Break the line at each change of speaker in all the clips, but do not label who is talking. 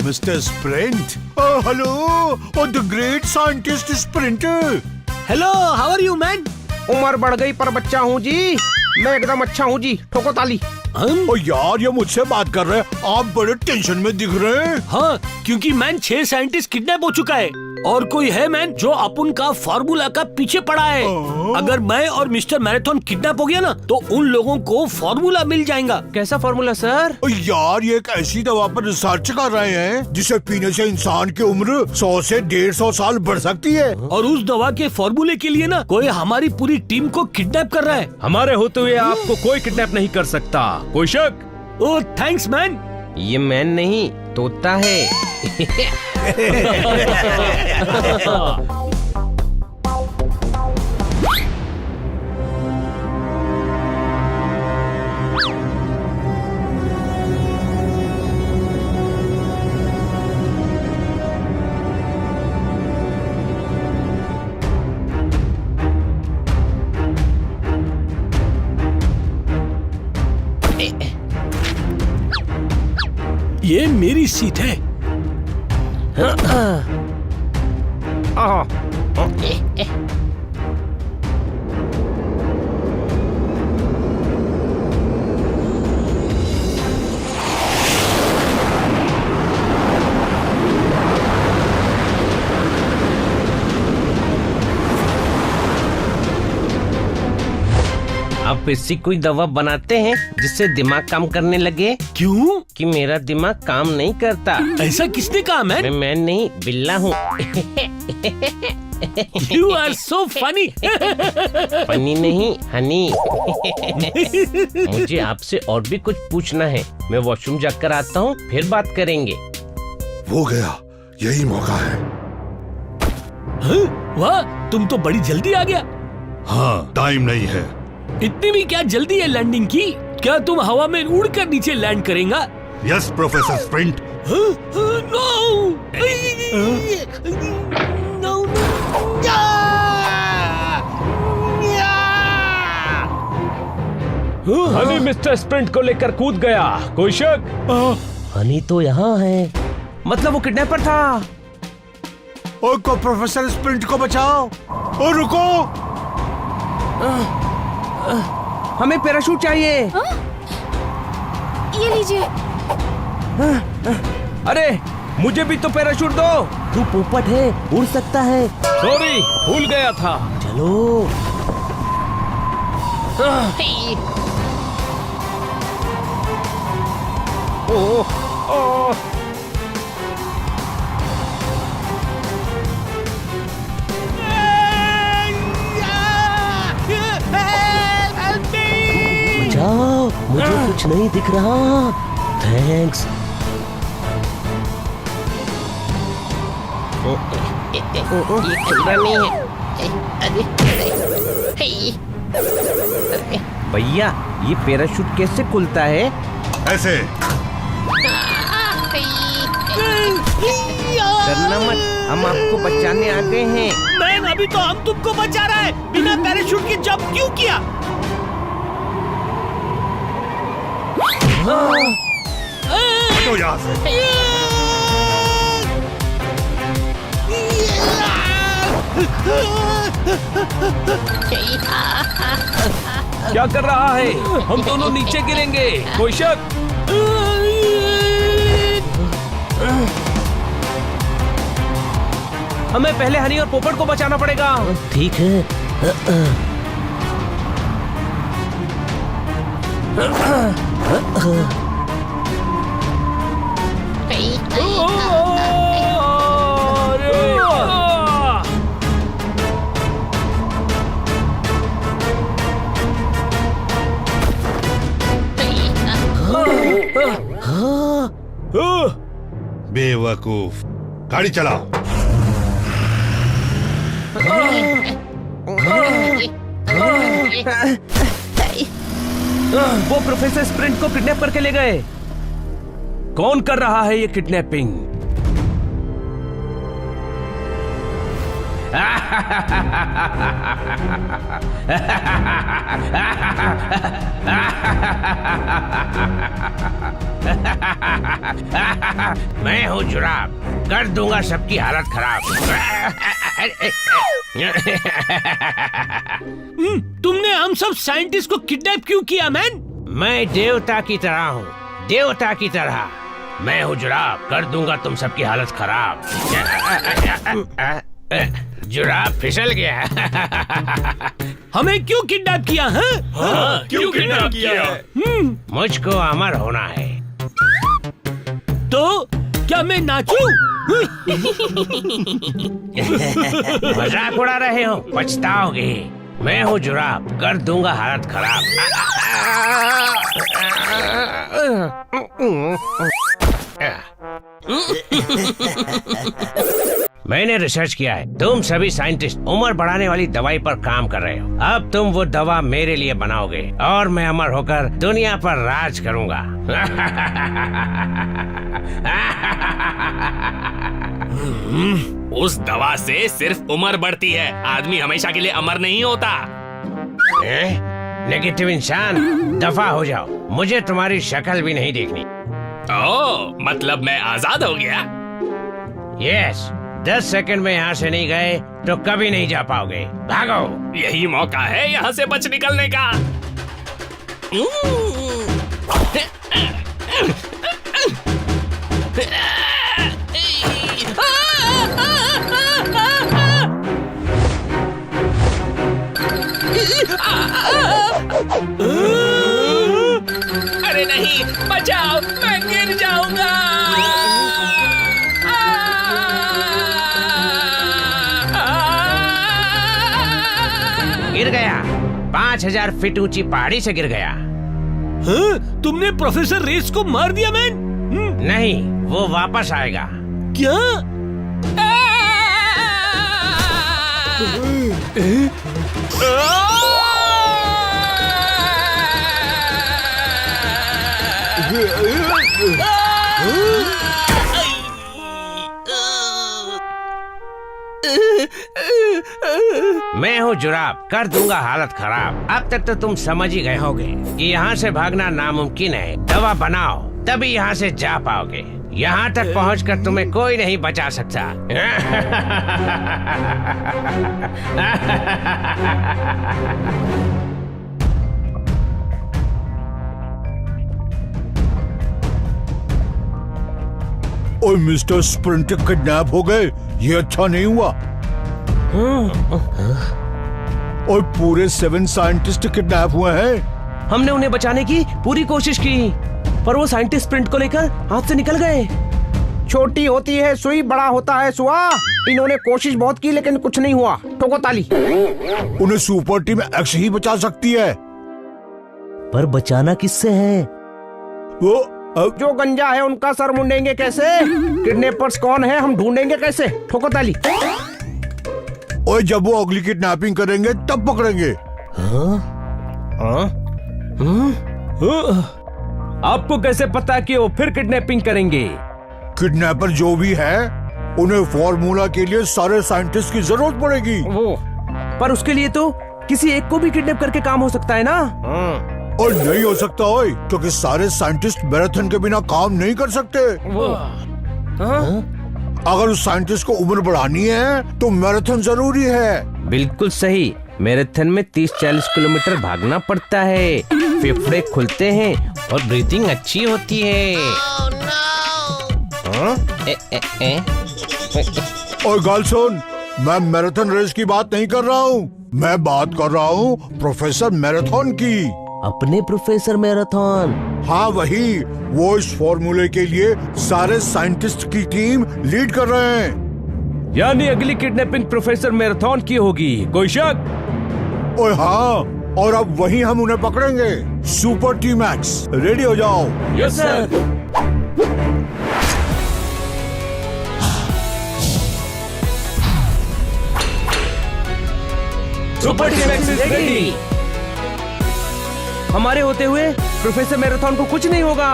Mr. Sprint. Hello, the great scientist Sprinter.
Hello, how are you man?
उम्र बढ़ गई पर बच्चा हूँ जी। मैं एकदम अच्छा हूँ जी। ठोको ताली।
ओ यार, ये मुझसे बात कर रहे हैं। आप बड़े टेंशन में दिख रहे हैं।
हाँ, क्योंकि मैन 6 साइंटिस्ट किडनैप हो चुका है और कोई है मैन जो अपन का फार्मूला का पीछे पड़ा है। अगर मैं और मिस्टर मैराथन किडनैप हो गया ना तो उन लोगों को फार्मूला मिल जाएगा।
कैसा फार्मूला सर?
ओ यार, ये एक ऐसी दवा पर रिसर्च कर रहे हैं जिसे पीने से इंसान की उम्र 100 से 150 साल बढ़ सकती है।
और उस दवा के फार्मूले के लिए ना कोई हमारी पूरी टीम को किडनैप कर रहा है।
हमारे होते हुए आपको कोई किडनैप नहीं कर सकता। कोई शक?
ओह थैंक्स मैन।
ये मैन नहीं, तोता है।
ये मेरी सीट है।
आप ऐसी कोई दवा बनाते हैं जिससे दिमाग काम करने लगे?
क्यों?
कि मेरा दिमाग काम नहीं करता।
ऐसा किसने कहा मैन?
मैं नहीं, बिल्ला हूँ।
You are so funny.
Funny नहीं, हनी। मुझे आपसे और भी कुछ पूछना है। मैं वॉशरूम जाकर आता हूँ, फिर बात करेंगे।
हो गया, यही मौका है।
हाँ? वाह, तुम तो बड़ी जल्दी आ गया।
हाँ, टाइम नहीं है।
इतनी भी क्या जल्दी है लैंडिंग की? क्या तुम हवा में उड़कर नीचे लैंड करेगा?
Yes professor Sprint.
No!
Honey mister Sprint को लेकर कूद गया। कोई शक?
हनी तो यहाँ है। मतलब वो किडनैपर था।
ओ को प्रोफेसर स्प्रिंट को बचाओ। ओ रुको।
हमें पैराशूट चाहिए।
ये लीजिए।
अरे मुझे भी तो पैराशूट दो।
तू पोपट है, उड़ सकता है।
सॉरी, भूल गया था।
चलो।
ओह, ओह।
जाओ, मुझे कुछ नहीं दिख रहा। थैंक्स। ये खतरा नहीं है। भैया, ये पैराशूट कैसे खुलता है?
ऐसे।
डरना मत, हम आपको बचाने आ गए हैं।
मैन, अभी तो हम तुमको बचा रहा है। बिना पैराशूट के जंप क्यों किया?
तो यहाँ से।
क्या कर रहा है? हम दोनों नीचे गिरेंगे। कोई शक?
हमें पहले हनी और पोपट को बचाना पड़ेगा। ठीक है।
बेवकूफ, गाड़ी चलाओ।
वो प्रोफेसर स्प्रिंट को किडनैप करके ले गए।
कौन कर रहा है ये किडनैपिंग?
मैं हूँ जुराब, कर दूंगा सबकी हालत खराब।
तुमने हम सब साइंटिस्ट को किडनैप क्यों किया मैन?
मैं देवता की तरह हूँ, देवता की तरह। मैं हूँ जुराब, कर दूंगा तुम सबकी हालत खराब। जुराब फिसल गया।
हमें क्यों किडनैप किया है?
क्यों किडनैप किया?
मुझको अमर होना है।
तो क्या मैं नाचूं?
मजाक उड़ा रहे हो, पछताओगे। मैं हूँ जुराब, कर दूंगा हालत खराब। मैंने रिसर्च किया है, तुम सभी साइंटिस्ट उम्र बढ़ाने वाली दवाई पर काम कर रहे हो। अब तुम वो दवा मेरे लिए बनाओगे और मैं अमर होकर दुनिया पर राज करूंगा।
उस दवा से सिर्फ उम्र बढ़ती है, आदमी हमेशा के लिए अमर नहीं होता।
नेगेटिव इंसान, दफा हो जाओ, मुझे तुम्हारी शक्ल भी नहीं देखनी।
ओह, मतलब मैं आजाद हो गया?
यस, 10 सेकंड में यहाँ से नहीं गए तो कभी नहीं जा पाओगे। भागो।
यही मौका है यहाँ से बच निकलने का। अरे नहीं, बचाओ, मैं गिर जाऊंगा।
गिर गया, 5000 फीट ऊंची पहाड़ी से गिर गया।
हाँ? तुमने प्रोफेसर रेस को मार दिया मैन?
नहीं, वो वापस आएगा।
क्या?
मैं हूँ जुराब, कर दूंगा हालत खराब। अब तक तो तुम समझ ही गए होगे कि यहाँ से भागना नामुमकिन है। दवा बनाओ, तभी यहाँ से जा पाओगे। यहाँ तक पहुँचकर तुम्हें कोई नहीं बचा सकता।
और मिस्टर स्प्रिंट किडनैप हो गए, ये अच्छा नहीं हुआ। और पूरे 7 साइंटिस्ट किडनैप हुए हैं।
हमने उन्हें बचाने की पूरी कोशिश की, पर वो साइंटिस्ट स्प्रिंट को लेकर हाथ से निकल गए।
छोटी होती है सुई, बड़ा होता है सुआ। इन्होंने कोशिश बहुत की लेकिन कुछ नहीं हुआ। ठोको ताली।
उन्हें सुपर टीम एक्स ही बचा सकती है।
पर बचाना किससे है?
वो
जो गंजा है उनका सर मुंडेंगे कैसे? किडनैपर्स कौन है, हम ढूंढेंगे कैसे? ठोको ताली।
और जब वो अगली किडनैपिंग करेंगे तब पकड़ेंगे।
आपको कैसे पता कि वो फिर किडनैपिंग करेंगे?
किडनैपर जो भी है, उन्हें फॉर्मूला के लिए सारे साइंटिस्ट की जरूरत पड़ेगी।
पर उसके लिए तो किसी एक को भी किडनैप करके काम हो सकता है ना?
और नहीं हो सकता ओए, क्योंकि सारे साइंटिस्ट मैराथन के बिना काम नहीं कर सकते। अगर उस साइंटिस्ट को उम्र बढ़ानी है तो मैराथन जरूरी है।
बिल्कुल सही, मैराथन में 30-40 किलोमीटर भागना पड़ता है। फेफड़े खुलते हैं और ब्रीथिंग अच्छी होती है।
और गाल सुन, मैं मैराथन रेस की बात नहीं कर रहा हूँ, मैं बात कर रहा हूँ प्रोफेसर मैराथन की।
अपने प्रोफेसर मैराथन?
हाँ वही, वो इस फॉर्मूले के लिए सारे साइंटिस्ट की टीम लीड कर रहे हैं।
यानी अगली किडनैपिंग प्रोफेसर मैराथन की होगी, कोई शक?
ओए हाँ, और अब वही हम उन्हें पकड़ेंगे। सुपर टीम एक्स, रेडी हो जाओ।
Yes sir. Super team x is ready. हमारे होते हुए प्रोफेसर मैराथन को कुछ नहीं होगा।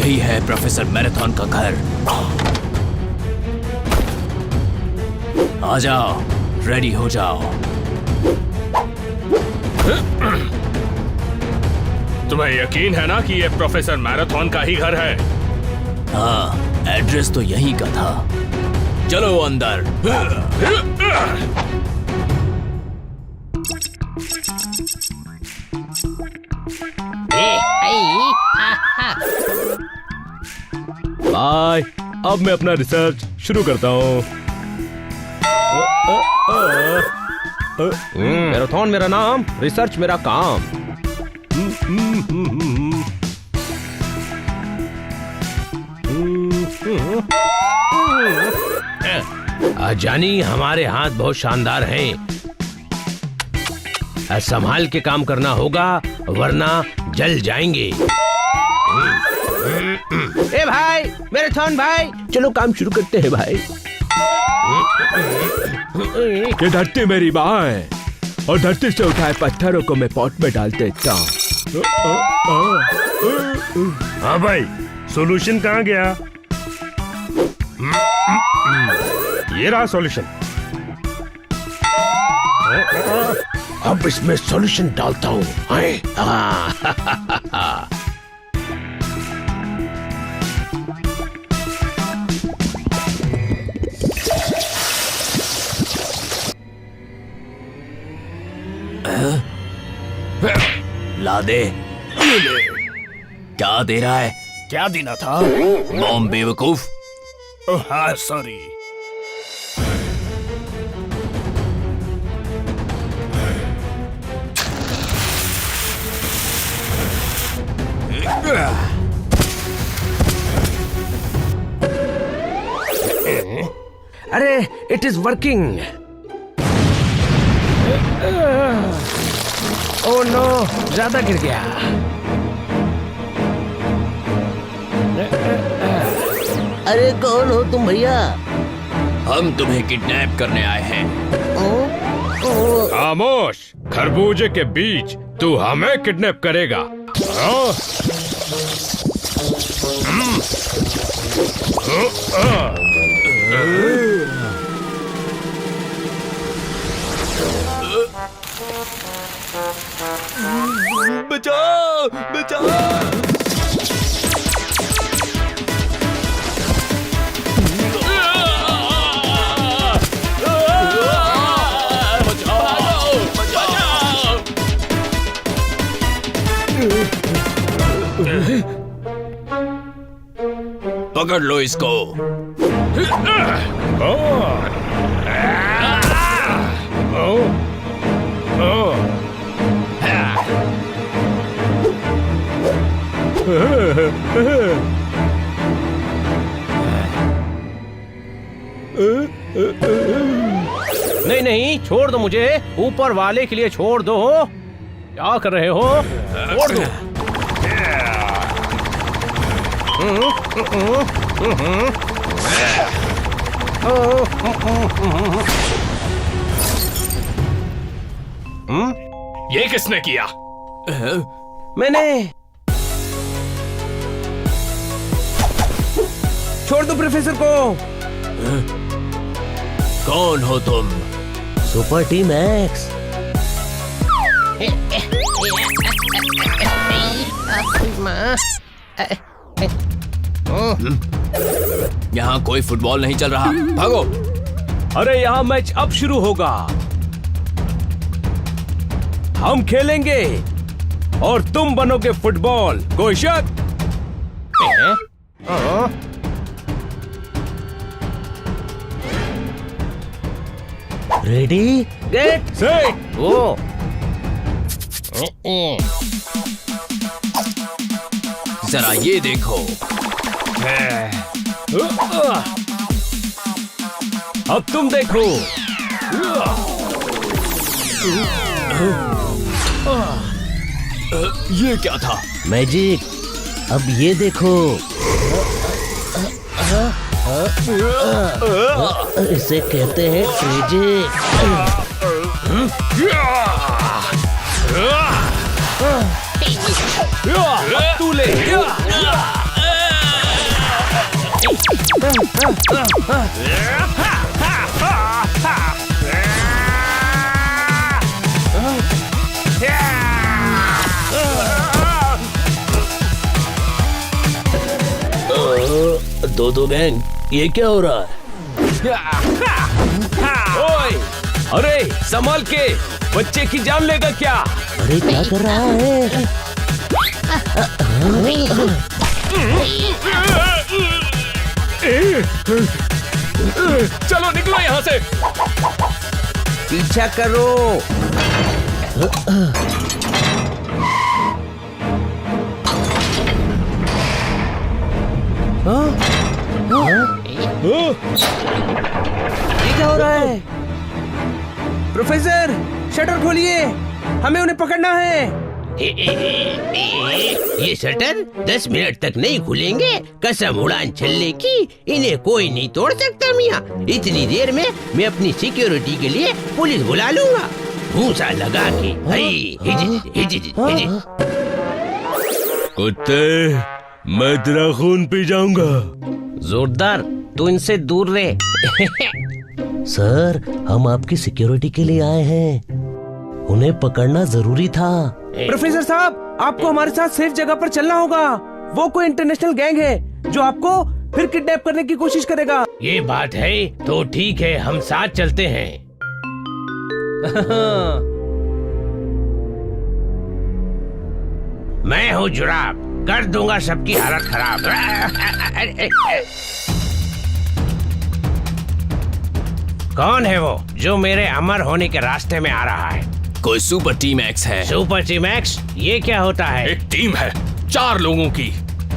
यही है प्रोफेसर मैराथन का घर। आ जाओ, रेडी हो जाओ।
तुम्हें यकीन है ना कि ये प्रोफेसर मैराथन का ही घर है?
हाँ, एड्रेस तो यहीं का था। चलो अंदर।
बाय। अब मैं अपना रिसर्च शुरू करता हूँ।
मैराथन मेरा नाम, रिसर्च मेरा काम।
जानी हमारे हाथ बहुत शानदार हैं। संभाल के काम करना होगा वरना जल जाएंगे।
ए भाई, मैराथन भाई, चलो काम शुरू करते हैं भाई।
ये धरती मेरी माँ है और धरती से उठाए पत्थरों को मैं पॉट में डाल देता हूँ। हाँ भाई, सॉल्यूशन कहाँ गया? ये रहा सॉल्यूशन।
अब इसमें सॉल्यूशन डालता हूँ।
ला दे। क्या दे रहा है?
क्या देना था?
बॉम्ब बेवकूफ।
हाँ सॉरी।
अरे, it is working. Oh no, ज्यादा गिर गया।
अरे कौन हो तुम भैया?
हम तुम्हें किडनैप करने आए हैं।
खामोश, खरबूजे के बीज, तू हमें किडनैप करेगा? हाँ?
बचाओ, बचाओ। पकड़ लो इसको।
नहीं नहीं, छोड़ दो मुझे, ऊपर वाले के लिए छोड़ दो। क्या कर रहे हो? छोड़ दो।
ये किसने किया?
मैंने। छोड़ दो प्रोफेसर को।
कौन हो तुम?
Super team x.
यहाँ कोई फुटबॉल नहीं चल रहा, भागो।
अरे यहाँ मैच अब शुरू होगा। हम खेलेंगे और तुम बनोगे फुटबॉल। कोई शक?
रेडी
गेट
सेट
वो।
जरा ये देखो।
अब तुम देखो।
ये क्या था?
मैजिक। अब ये देखो, इसे कहते हैं ट्रेजिक।
तू ले।
दो गैंग, ये क्या हो रहा है?
ओए, अरे संभाल के, बच्चे की जान लेगा क्या?
अरे क्या कर रहा है?
चलो निकलो यहाँ से।
पीछा करो।
ये क्या हो रहा है?
प्रोफेसर, शटर खोलिए, हमें उन्हें पकड़ना है। ये शटर 10 मिनट तक नहीं खुलेंगे, कसम उड़ान छल्ले की, इन्हें कोई नहीं तोड़ सकता मियाँ। इतनी देर में मैं अपनी सिक्योरिटी के लिए पुलिस बुला लूंगा, भूसा लगा के।
कुत्ते, मैं तेरा खून पी जाऊंगा।
जोरदार, तू इनसे दूर रहे।
सर, हम आपकी सिक्योरिटी के लिए आए हैं, उन्हें पकड़ना जरूरी था।
प्रोफेसर साहब, आपको हमारे साथ सेफ जगह पर चलना होगा। वो कोई इंटरनेशनल गैंग है जो आपको फिर किडनैप करने की कोशिश करेगा।
ये बात है तो ठीक है, हम साथ चलते हैं। मैं हूँ जुराब, कर दूंगा सबकी हालत खराब। कौन है वो जो मेरे अमर होने के रास्ते में आ रहा है?
कोई सुपर टीम एक्स है।
Super team x? ये क्या होता है?
एक टीम है 4 लोगों की।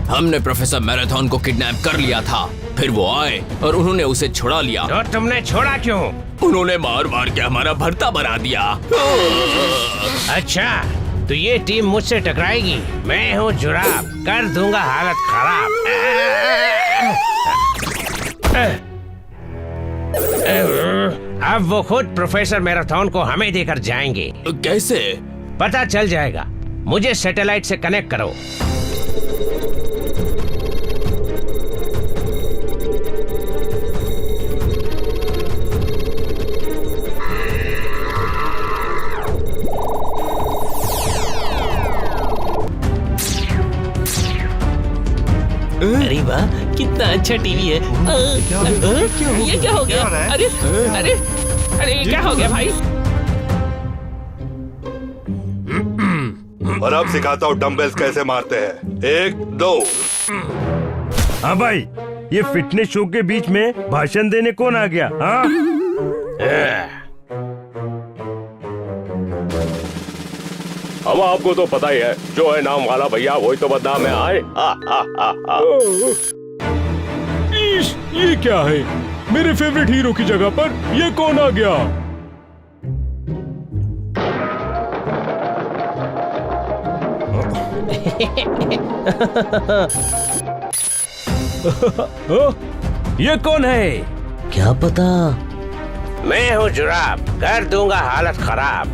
हमने प्रोफेसर मैराथन को किडनैप कर लिया था, फिर वो आए और उन्होंने उसे छुड़ा लिया।
तो तुमने छोड़ा क्यों?
उन्होंने मार मार के हमारा भर्ता बना दिया।
अच्छा, तो ये टीम मुझसे टकराएगी। मैं हूँ जुराब, कर दूंगा हालत खराब। अब वो खुद प्रोफेसर मैराथन को हमें देकर जाएंगे।
कैसे?
पता चल जाएगा। मुझे सैटेलाइट से कनेक्ट करो।
अरे वाह, कितना अच्छा टीवी है। ये क्या हो गया? अरे अरे अरे ये क्या हो गया भाई?
और अब सिखाता हूँ डंबल्स कैसे मारते हैं। 1 2।
हाँ भाई, ये फिटनेस शो के बीच में भाषण देने कौन आ गया? हाँ?
अब आपको तो पता ही है, जो है नाम वाला भैया वही तो बदनाम में आए।
ये क्या है? मेरे फेवरेट हीरो की जगह पर ये कौन आ गया?
ये कौन है?
क्या पता।
मैं हूँ जुराब, कर दूंगा हालत खराब।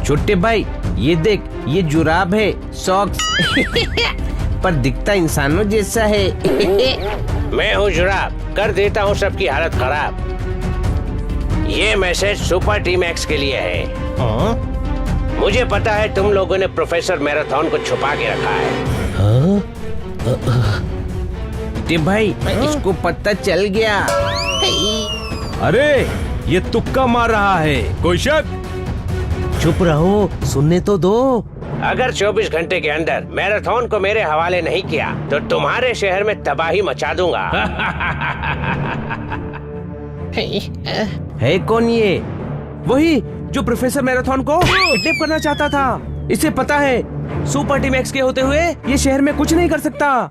छोटे भाई, ये देख, ये जुराब है, सॉक्स। पर दिखता इंसानों जैसा है। मैं हूँ जुराब, कर देता हूँ सबकी हालत खराब। ये मैसेज सुपर टीम एक्स के लिए है। मुझे पता है तुम लोगों ने प्रोफेसर मैराथन को छुपा के रखा है। टीम भाई, इसको पता चल गया।
अरे, ये तुक्का मार रहा है। कोई शक?
चुप रहो, सुनने तो दो।
अगर 24 घंटे के अंदर मैराथन को मेरे हवाले नहीं किया तो तुम्हारे शहर में तबाही मचा दूंगा।
है कौन ये? वही जो प्रोफेसर मैराथन को किडनैप करना चाहता था। इसे पता है सुपर टीम एक्स के होते हुए ये शहर में कुछ नहीं कर सकता।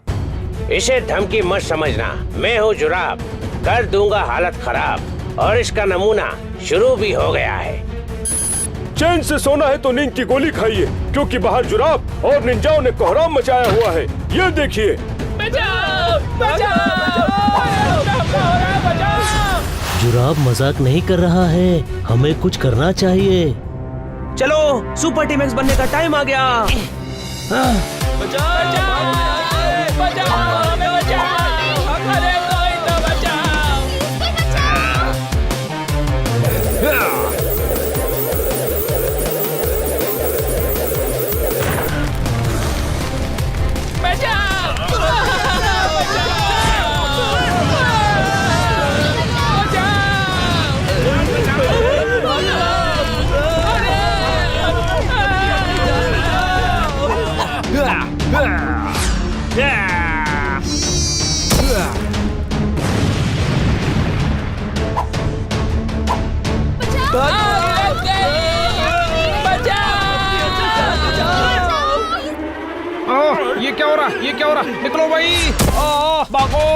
इसे धमकी मत समझना। मैं हूँ जुराब, कर दूंगा हालत खराब। और इसका नमूना शुरू भी हो गया है।
चैन से सोना है तो नींद की गोली खाइए, क्योंकि बाहर जुराब और निंजाओं ने कोहराम मचाया हुआ है। ये देखिए।
बचाओ, बचाओ,
जुराब मजाक नहीं कर रहा है, हमें कुछ करना चाहिए।
चलो, सुपर टीम एक्स बनने का टाइम आ गया।
बचाओ, बचाओ, बचाओ, हमें बचाओ। अरे कोई
ये क्या हो रहा, ये क्या हो रहा? निकलो भाई, भागो।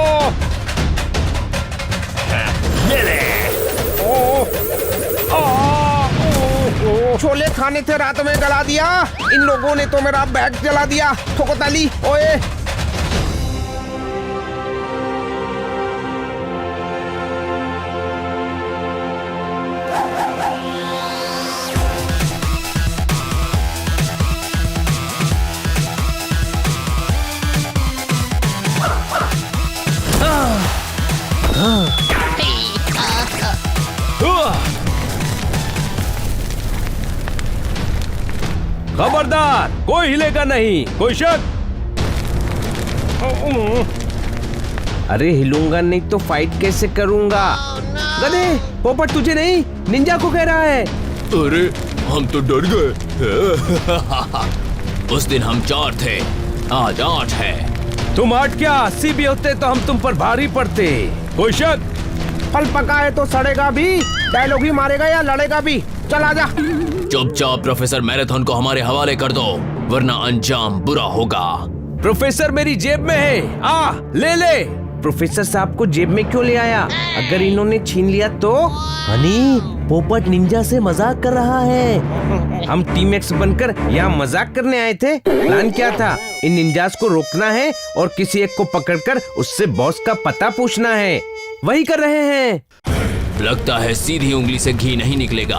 छोले खाने थे, रात में गला दिया इन लोगों ने, तो मेरा बैग जला दिया। ठोको ताली, ओए।
खबरदार, कोई हिलेगा नहीं, कोई शक।
अरे हिलूंगा नहीं तो फाइट कैसे करूंगा? गधे, पोपट तुझे नहीं, निंजा को कह रहा है।
अरे हम तो डर गए। उस दिन हम 4 थे, आज 8 है।
तुम 8 क्या 80 भी होते तो हम तुम पर भारी पड़ते, कोई शक।
फल पका है तो सड़ेगा भी, डायलॉग ही मारेगा या लड़ेगा भी। चल आजा।
चुपचाप प्रोफेसर मैराथन को हमारे हवाले कर दो, वरना अंजाम बुरा होगा।
प्रोफेसर मेरी जेब में है, आ ले ले।
प्रोफेसर साहब को जेब में क्यों ले आया? अगर इन्होंने छीन लिया तो?
हनी, पोपट निंजा से मजाक कर रहा है।
हम टीम एक्स बनकर यहाँ मजाक करने आए थे। प्लान क्या था? इन निंजास को रोकना है और किसी एक को पकड़कर उससे बॉस का पता पूछना है। वही कर रहे हैं।
लगता है सीधी उंगली से घी नहीं निकलेगा।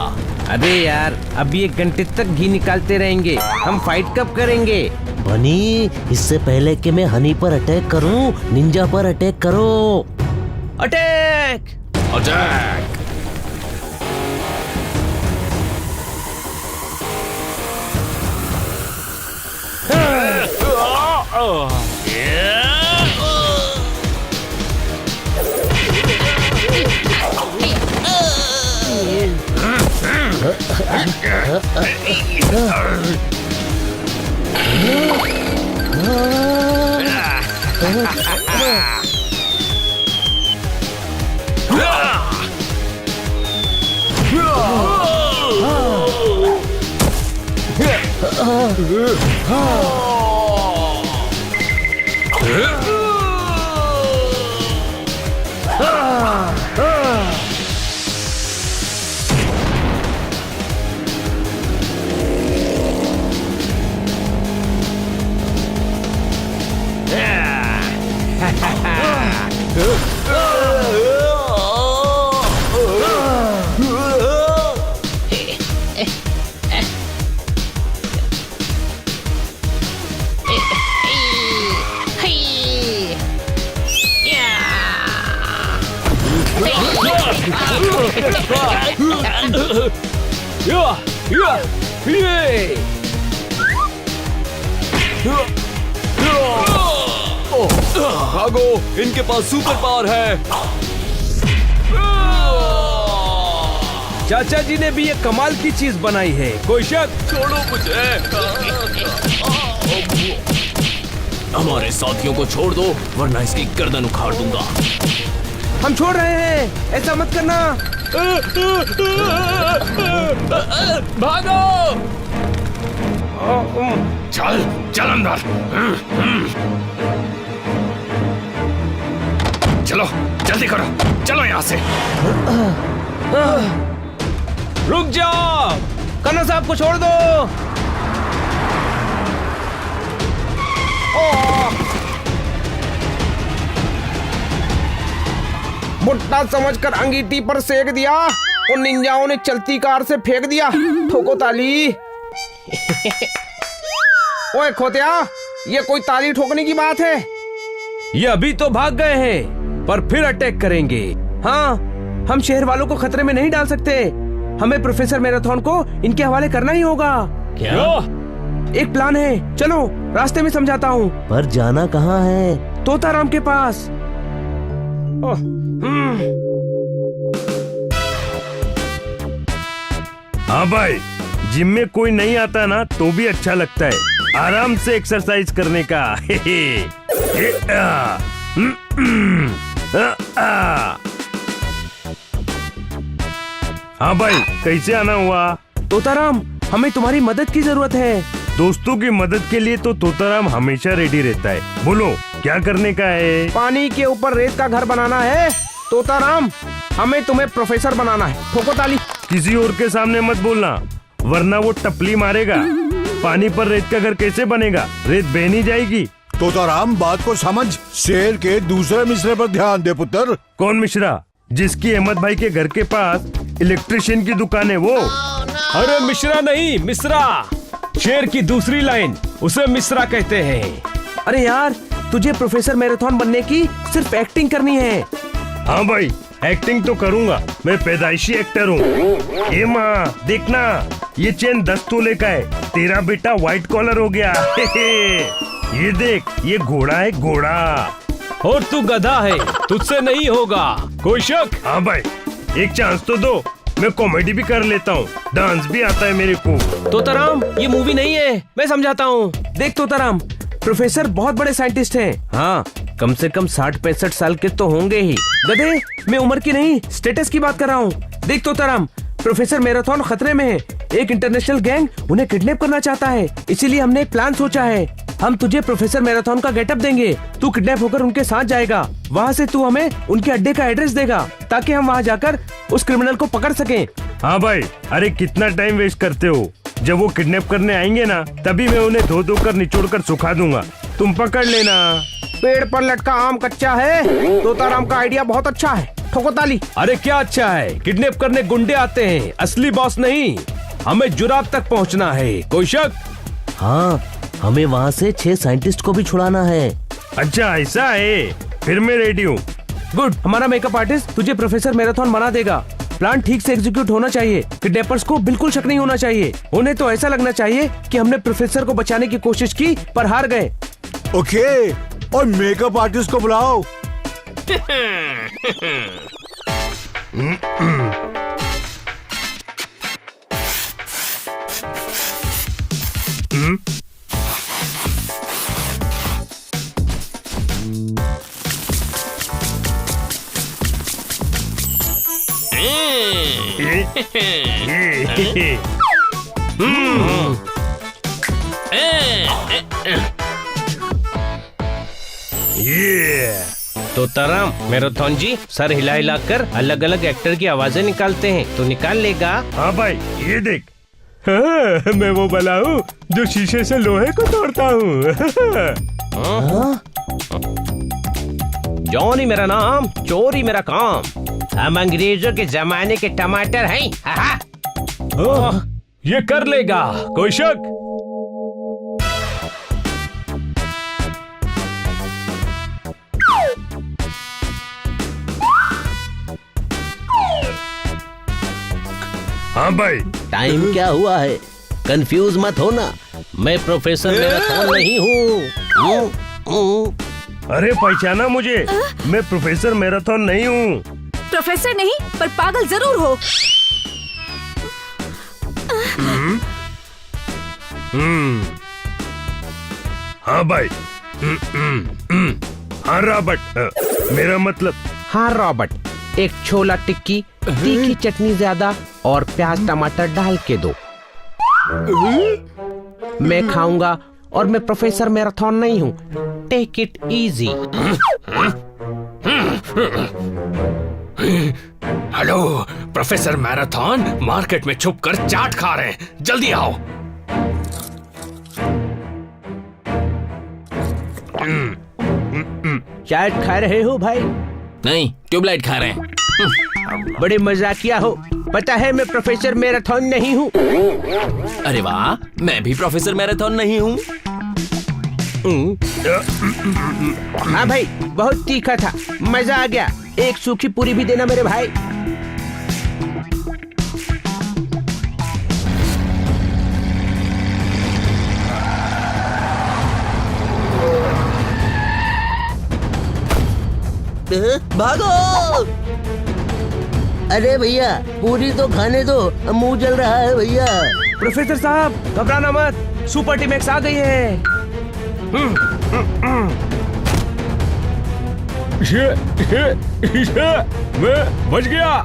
अरे यार, अभी 1 घंटे तक घी निकालते रहेंगे, हम फाइट कब करेंगे?
बनी, इससे पहले कि मैं हनी पर अटैक करूं, निंजा पर अटैक करो।
अटैक!
अटैक!
भागो, इनके पास सुपर पावर है। चाचा जी ने भी ये कमाल की चीज बनाई है, कोई शक।
छोड़ो मुझे। हमारे साथियों को छोड़ दो, वरना इसकी गर्दन उखाड़ दूंगा।
हम छोड़ रहे हैं, ऐसा मत करना।
भागो! चल चल अंदर। चलो जल्दी करो, चलो यहाँ से।
रुक जाओ, कन्ना साहब को छोड़ दो। भुट्टा समझकर अंगीठी पर सेक दिया और निंजाओं ने चलती कार से फेंक दिया। ठोको ताली। ओए खोतिया, ये कोई ताली ठोकने की बात है?
ये अभी तो भाग गए हैं, पर फिर अटैक करेंगे।
हाँ, हम शहर वालों को खतरे में नहीं डाल सकते। हमें प्रोफेसर मैराथन को इनके हवाले करना ही होगा।
क्या?
एक प्लान है, चलो रास्ते में समझाता हूँ।
पर जाना कहाँ है?
तोताराम के पास।
हाँ भाई, जिम में कोई नहीं आता ना तो भी अच्छा लगता है। आराम से एक्सरसाइज करने का। हाँ भाई, कैसे आना हुआ?
तोताराम, हमें तुम्हारी मदद की जरूरत है।
दोस्तों की मदद के लिए तो तोताराम हमेशा रेडी रहता है। बोलो क्या करने का है?
पानी के ऊपर रेत का घर बनाना है। तोताराम, हमें तुम्हें प्रोफेसर बनाना है। ठोको ताली।
किसी और के सामने मत बोलना, वरना वो टपली मारेगा। पानी पर रेत का घर कैसे बनेगा? रेत बह नहीं जाएगी।
तोताराम, बात को समझ। शेर के दूसरे मिसरे पर ध्यान दे पुत्र।
कौन मिश्रा? जिसकी अहमद भाई के घर के पास इलेक्ट्रिशियन की दुकान है वो?
अरे मिश्रा नहीं, मिश्रा। शेर की दूसरी लाइन, उसे मिश्रा कहते हैं।
अरे यार, तुझे प्रोफेसर मैराथन बनने की सिर्फ एक्टिंग करनी है।
हाँ भाई, एक्टिंग तो करूँगा, मैं पैदाइशी एक्टर हूँ। ए माँ देखना, ये चेन 10 तोले का है। तेरा बेटा व्हाइट कॉलर हो गया। ये देख, ये घोड़ा है, घोड़ा।
और तू गधा है, तुझसे नहीं होगा, कोई शक?
हाँ भाई, एक चांस तो दो, मैं कॉमेडी भी कर लेता हूँ, डांस भी आता है मेरे को।
तोताराम, ये मूवी नहीं है, मैं समझाता हूँ। देख तोताराम, प्रोफेसर बहुत बड़े साइंटिस्ट हैं। हाँ, कम से कम 60-65 साल के तो होंगे ही। गधे, मैं उम्र की नहीं, स्टेटस की बात कर रहा हूँ। देख तोताराम, प्रोफेसर मैराथन खतरे में है। एक इंटरनेशनल गैंग उन्हें किडनैप करना चाहता है, इसीलिए हमने एक प्लान सोचा है। हम तुझे प्रोफेसर मैराथन का गेटअप देंगे, तू किडनैप होकर उनके साथ जाएगा। वहाँ से तू हमें उनके अड्डे का एड्रेस देगा, ताकि हम वहाँ जाकर उस क्रिमिनल को पकड़ सकें।
हाँ भाई, अरे कितना टाइम वेस्ट करते हो? जब वो किडनैप करने आएंगे ना, तभी मैं उन्हें धो कर निचोड़ कर सुखा दूंगा, तुम पकड़ लेना।
पेड़ पर लटका आम कच्चा है। तोताराम का आइडिया बहुत अच्छा है। ठोको ताली।
अरे क्या अच्छा है? किडनैप करने गुंडे आते हैं, असली बॉस नहीं। हमें जुराब तक पहुंचना है, कोई शक?
हाँ, हमें वहाँ से 6 साइंटिस्ट को भी छुड़ाना है।
अच्छा ऐसा है, फिर मैं रेडी हूँ।
गुड, हमारा मेकअप आर्टिस्ट तुझे प्रोफेसर मैराथन बना देगा। प्लान ठीक से एग्जीक्यूट होना चाहिए। किडनैपर्स को बिल्कुल शक नहीं होना चाहिए। उन्हें तो ऐसा लगना चाहिए कि हमने प्रोफेसर को बचाने की कोशिश की पर हार गए।
ओके, और मेकअप आर्टिस्ट को बुलाओ।
तोताराम, मैराथन जी सर हिला हिला कर अलग अलग एक्टर की आवाजें निकालते हैं, तो निकाल लेगा?
हाँ भाई, ये देख। हाँ, मैं वो बला हूँ जो शीशे से लोहे को तोड़ता हूँ।
जॉनी मेरा नाम, चोरी मेरा काम। हम अंग्रेजों के जमाने के टमाटर हैं।
ये कर लेगा, कोई शक?
हाँ भाई,
टाइम क्या हुआ है? कंफ्यूज मत होना, मैं प्रोफेसर मैराथन नहीं हूँ।
अरे पहचाना मुझे? मैं प्रोफेसर मैराथन नहीं हूँ।
प्रोफेसर नहीं, पर पागल जरूर हो।
हाँ भाई। हाँ रॉबर्ट, मेरा मतलब।
हाँ रॉबर्ट, एक छोला टिक्की, तीखी चटनी ज्यादा और प्याज टमाटर डाल के दो। मैं खाऊंगा और मैं प्रोफेसर मैराथन नहीं हूँ। Take it easy.
Hello, professor Marathon market में छुप कर चाट खा रहे हैं, जल्दी आओ।
चाट खा रहे हो भाई?
नहीं, ट्यूबलाइट खा रहे हैं।
बड़े मजाकिया हो। पता है मैं प्रोफेसर मैराथन नहीं हूँ।
अरे वाह, मैं भी प्रोफेसर मैराथन नहीं हूँ।
हाँ भाई, बहुत तीखा था, मजा आ गया। एक सूखी पूरी भी देना मेरे भाई।
भागो! अरे भैया, पूरी तो खाने दो, मुंह जल रहा है भैया।
प्रोफेसर साहब, घबराना मत, सुपर टीम एक्स आ गई है।
ये मैं बच गया।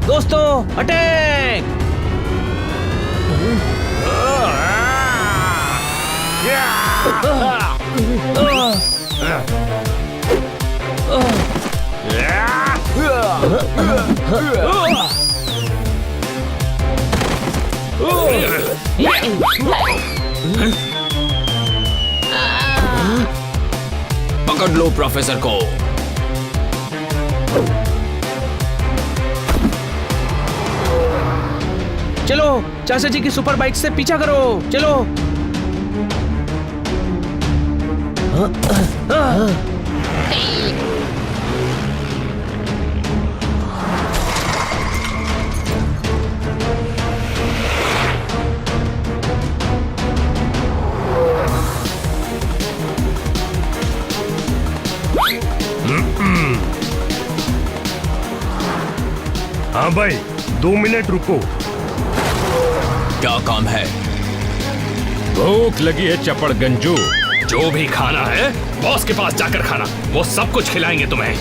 दोस्तों अटैक।
पकड़ लो प्रोफेसर को।
चलो चाचा जी की सुपर बाइक से पीछा करो, चलो।
हाँ भाई 2 मिनट रुको।
क्या काम है?
भूख लगी है चपड़ गंजू।
जो भी खाना है बॉस के पास जाकर खाना, वो सब कुछ खिलाएंगे तुम्हें।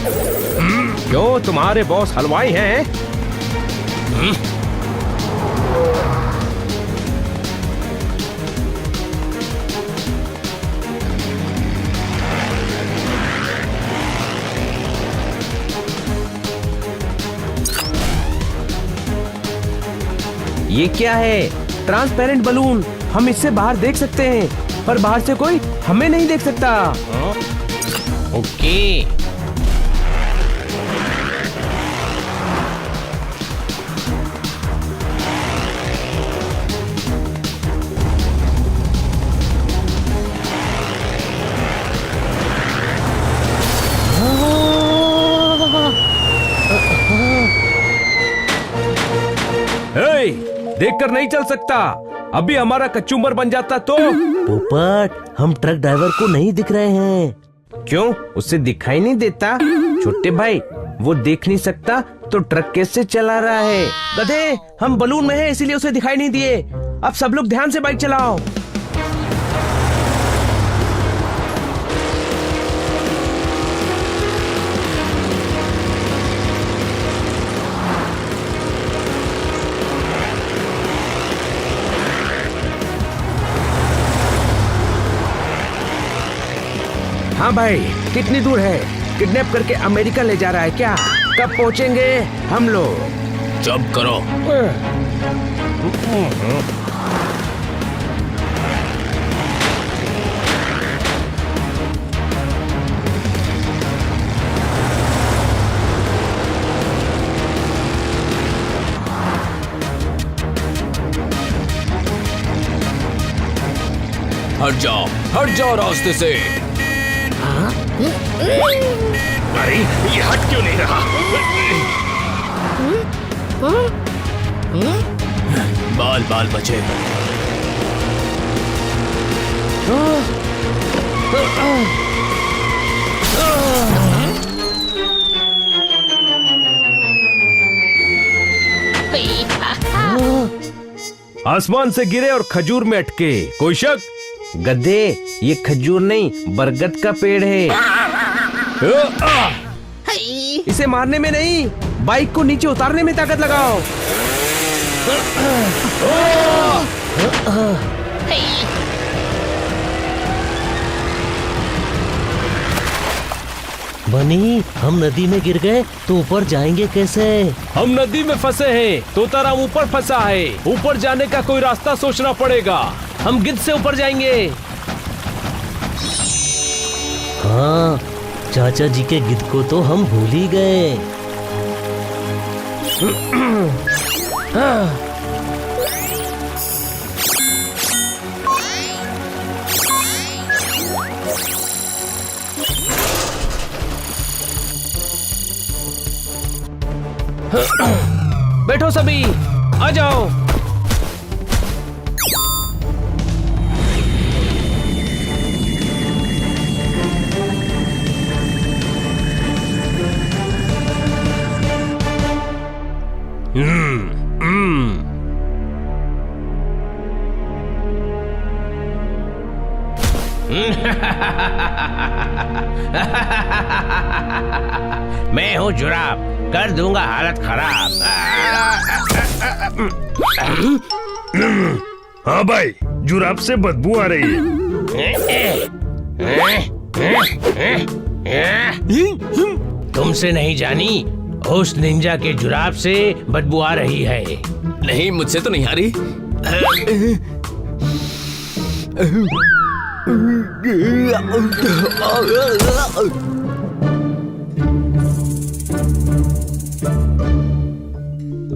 क्यों तुम्हारे बॉस हलवाई हैं?
ये क्या है? Transparent balloon. हम इससे बाहर देख सकते हैं, पर बाहर से कोई हमें नहीं देख सकता।
ओके।
देखकर नहीं चल सकता। अभी हमारा कचुम्बर बन जाता तो।
पोपट, हम ट्रक ड्राइवर को नहीं दिख रहे हैं।
क्यों? उससे दिखाई नहीं देता? छोटे भाई, वो देख नहीं सकता तो ट्रक कैसे चला रहा है? गधे, हम बलून में हैं इसीलिए उसे दिखाई नहीं दिए। अब सब लोग ध्यान से बाइक चलाओ। हाँ भाई, कितनी दूर है? किडनैप करके अमेरिका ले जा रहा है क्या? कब पहुंचेंगे हम लोग?
जब करो। हट जाओ रास्ते से।
अरे ये हट क्यों नहीं रहा?
बाल बाल बचे।
आसमान से गिरे और खजूर में अटके, कोई शक?
गधे, ये खजूर नहीं बरगद का पेड़ है। इसे मारने में नहीं, बाइक को नीचे उतारने में ताकत लगाओ।
बनी, हम नदी में गिर गए तो ऊपर जाएंगे कैसे?
हम नदी में फंसे हैं, तोताराम ऊपर फंसा है। ऊपर जाने का कोई रास्ता सोचना पड़ेगा।
हम गिद्ध से ऊपर जाएंगे।
हाँ, चाचा जी के गिद्ध को तो हम भूल ही गए।
बैठो सभी, आ जाओ।
मैं हूँ जुराब, कर दूंगा हालत खराब।
हाँ भाई, जुराब से बदबू आ रही है।
तुमसे नहीं जानी, उस निंजा के जुराब से बदबू आ रही है।
नहीं, मुझसे तो नहीं आ रही।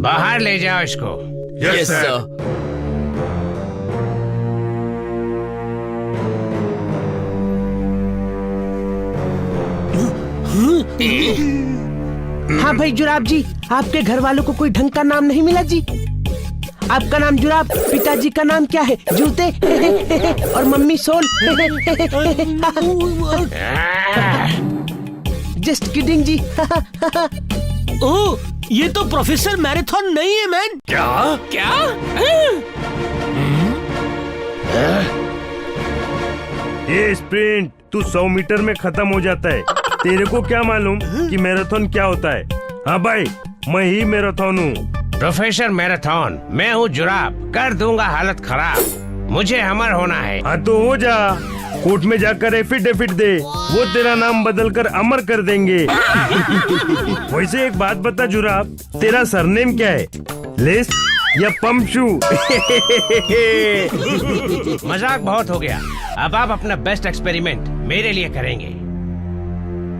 बाहर ले जाओ इसको।
Yes sir.
हाँ भाई जुराब जी, आपके घर वालों को कोई ढंग का नाम नहीं मिला जी? आपका नाम जुराब, पिताजी का नाम क्या है? जूते और मम्मी सोल। जस्ट किडिंग जी।
ओह, ये तो प्रोफेसर मैराथन नहीं है मैन।
क्या?
ये स्प्रिंट तू 100 मीटर में खत्म हो जाता है। तेरे को क्या मालूम कि मैराथन क्या होता है? हाँ भाई, मैं ही मैराथन हूँ।
प्रोफेसर मैराथन, मैं हूँ जुराब, कर दूंगा हालत खराब। मुझे अमर होना है।
हाँ तो हो जा, कोर्ट में जाकर एफिडेविट दे, वो तेरा नाम बदलकर अमर कर देंगे। वैसे एक बात बता जुराब, तेरा सरनेम क्या है? लेस या पम्पशू?
मजाक बहुत हो गया, अब आप अपना बेस्ट एक्सपेरिमेंट मेरे लिए करेंगे।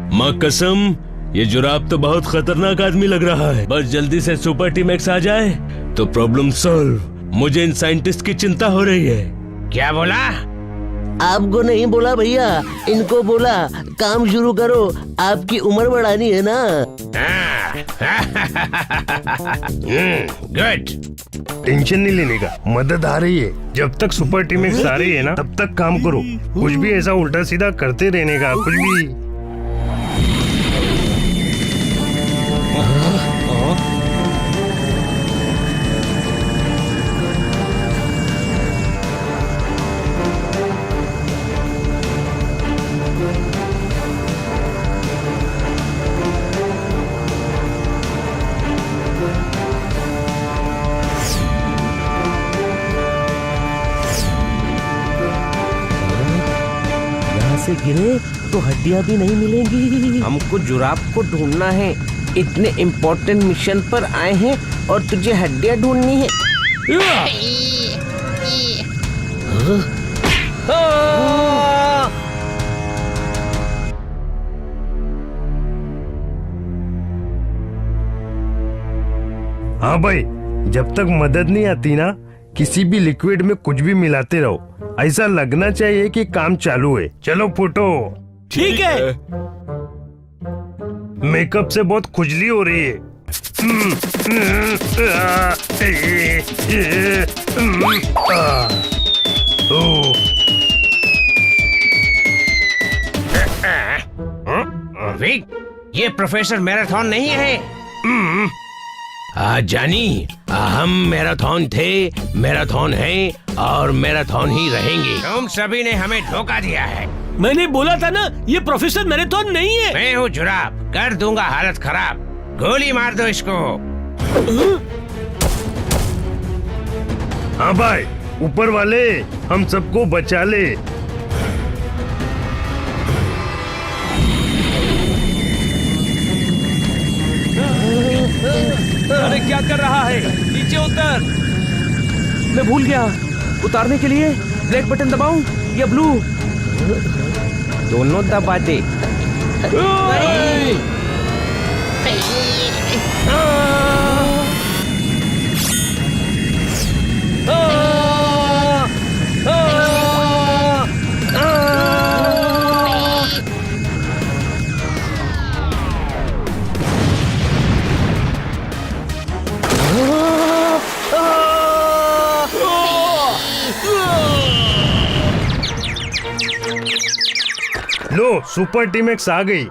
माँ कसम, ये जुराब तो बहुत खतरनाक आदमी लग रहा है। बस जल्दी से सुपर टीम एक्स आ जाए तो प्रॉब्लम सॉल्व। मुझे इन साइंटिस्ट की चिंता हो रही है।
क्या बोला?
आपको नहीं बोला भैया, इनको बोला काम शुरू करो, आपकी उम्र बढ़ानी है ना।
गुड।
टेंशन नहीं लेने का, मदद आ रही है। जब तक सुपर टीम एक्स आ रही है ना, तब तक काम करो। कुछ भी ऐसा उल्टा सीधा करते रहने का, कुछ भी।
से गिरे तो हड्डियां भी नहीं मिलेंगी।
हमको जुराब को ढूंढना है, इतने इम्पोर्टेंट मिशन पर आए हैं और तुझे हड्डियां ढूंढनी है।
हाँ भाई, जब तक मदद नहीं आती ना, किसी भी लिक्विड में कुछ भी मिलाते रहो। ऐसा लगना चाहिए कि काम चालू है। चलो फुटो।
ठीक है।
मेकअप से बहुत खुजली हो रही है।
विक, ये प्रोफेसर मैराथन नहीं है। जानी, हम मैराथन थे, मैराथन हैं और मैराथन ही रहेंगे। तुम सभी ने हमें धोखा दिया है।
मैंने बोला था ना, ये प्रोफेसर मैराथन नहीं है।
मैं हूँ जुराब, कर दूंगा हालत खराब। गोली मार दो इसको।
हाँ भाई, ऊपर वाले हम सबको बचा ले।
अरे क्या कर रहा है? नीचे उतर। मैं भूल गया, उतारने के लिए ब्लैक बटन दबाऊं या ब्लू? दोनों दबा दे।
लो, सुपर टीम एक्स आ गई।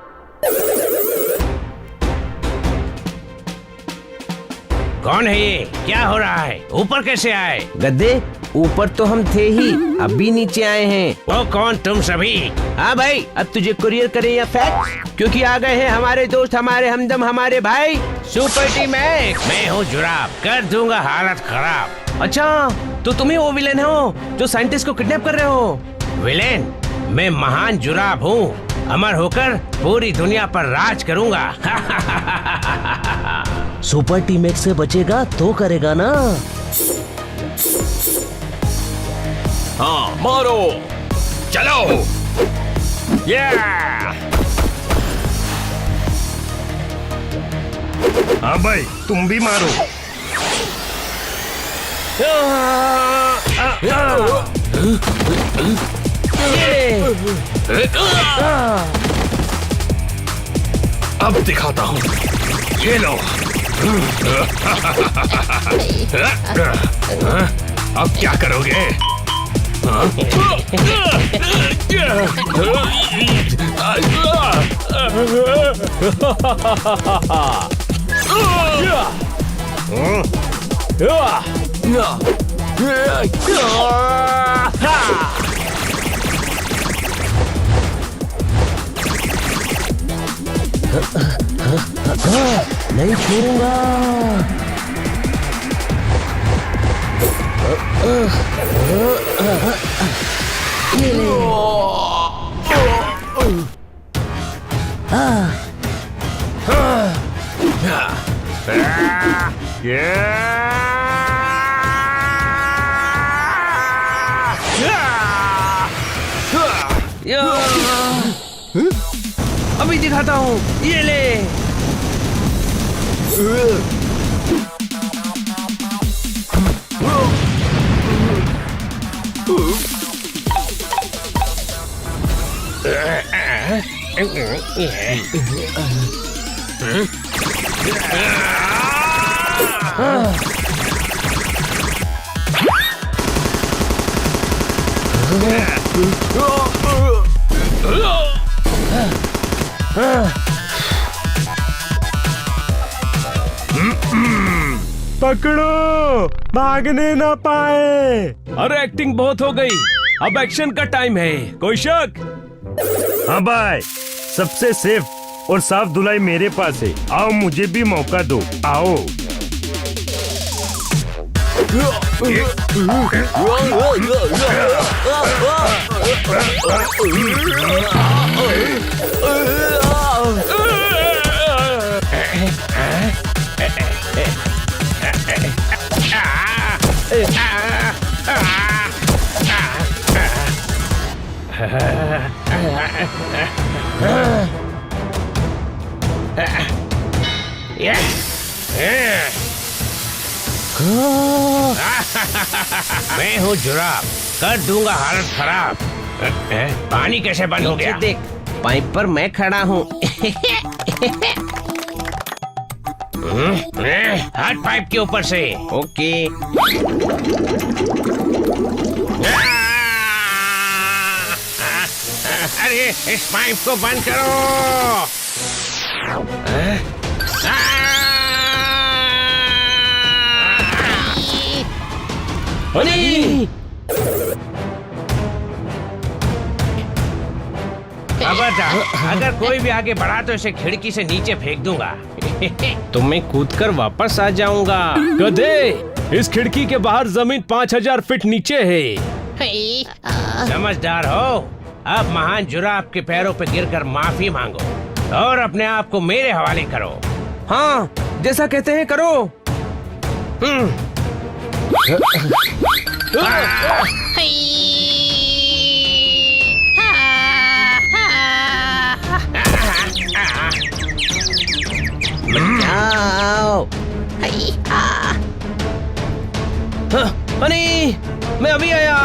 कौन है ये? क्या हो रहा है? ऊपर कैसे आए?
गद्दे, ऊपर तो हम थे ही, अभी नीचे आए हैं।
ओ कौन तुम सभी?
हाँ भाई, अब तुझे कुरियर करें या फैक्स, क्योंकि आ गए हैं हमारे दोस्त, हमारे हमदम, हमारे भाई सुपर टीम एक्स।
मैं हूँ जुराब, कर दूंगा हालत खराब।
अच्छा, तो तुम्ही वो विलेन हो जो साइंटिस्ट को किडनैप कर रहे हो?
विलेन? मैं महान जुराब हूँ, अमर होकर पूरी दुनिया पर राज करूंगा।
सुपर टीम एक्स से बचेगा तो करेगा ना।
हाँ मारो, चलो।
हाँ भाई, तुम भी मारो।
अब दिखाता हूँ, ये लो। अब क्या करोगे?
नहीं छोड़ूंगा। ये ले।
अभी दिखाता हूँ, ये ले।
पकड़ो, भागने ना पाए।
अरे एक्टिंग बहुत हो गई, अब एक्शन का टाइम है। कोई शक?
हाँ भाई, सबसे सेफ और साफ धुलाई मेरे पास है। आओ, मुझे भी मौका दो, आओ।
मैं हूँ जुराब, कर दूंगा हालत खराब। पानी कैसे बंद हो गया?
देख, पाइप पर मैं खड़ा हूँ।
हट पाइप के ऊपर से।
ओके।
अरे इस पाइप को बंद करो। खबरदार, अगर कोई भी आगे बढ़ा तो इसे खिड़की से नीचे फेंक दूंगा।
तो मैं कूदकर वापस आ जाऊंगा।
गधे, इस खिड़की के बाहर जमीन 5000 फीट नीचे है।
समझदार हो? अब महान जुराब के पैरों पे गिरकर माफी मांगो और अपने आप को मेरे हवाले करो।
हाँ, जैसा कहते हैं करो। हनी, मैं अभी आया।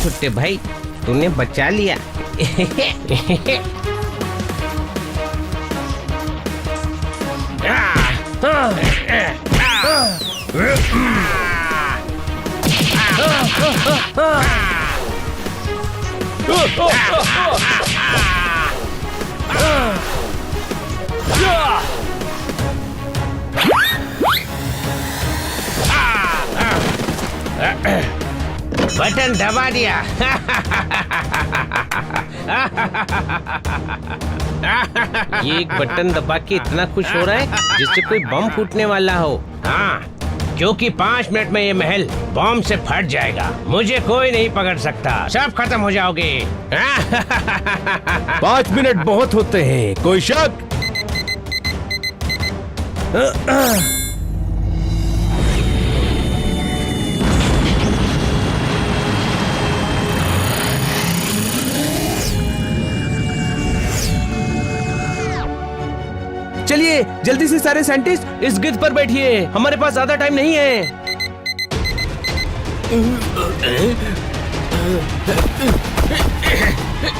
छोटे भाई, तूने बचा लिया।
बटन दबा दिया।
ये एक बटन दबा के इतना खुश हो रहा है जिससे कोई बम फूटने वाला हो।
हाँ, क्योंकि 5 मिनट में ये महल बॉम्ब से फट जाएगा। मुझे कोई नहीं पकड़ सकता, सब खत्म हो जाओगे।
5 मिनट बहुत होते हैं, कोई शक? चलिए जल्दी से सारे साइंटिस्ट इस गिद्ध पर बैठिए, हमारे पास ज्यादा टाइम नहीं है।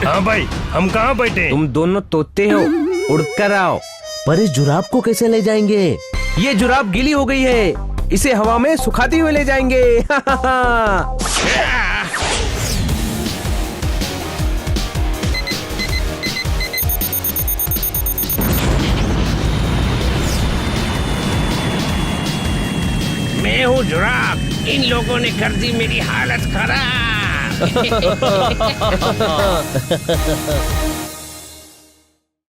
हाँ भाई, हम कहाँ बैठे?
तुम दोनों तोते हो, उड़कर आओ।
पर इस जुराब को कैसे ले जाएंगे?
ये जुराब गीली हो गई है, इसे हवा में सुखाते हुए ले जाएंगे।
मैं हूँ जुराब, इन लोगों ने कर दी मेरी हालत खराब।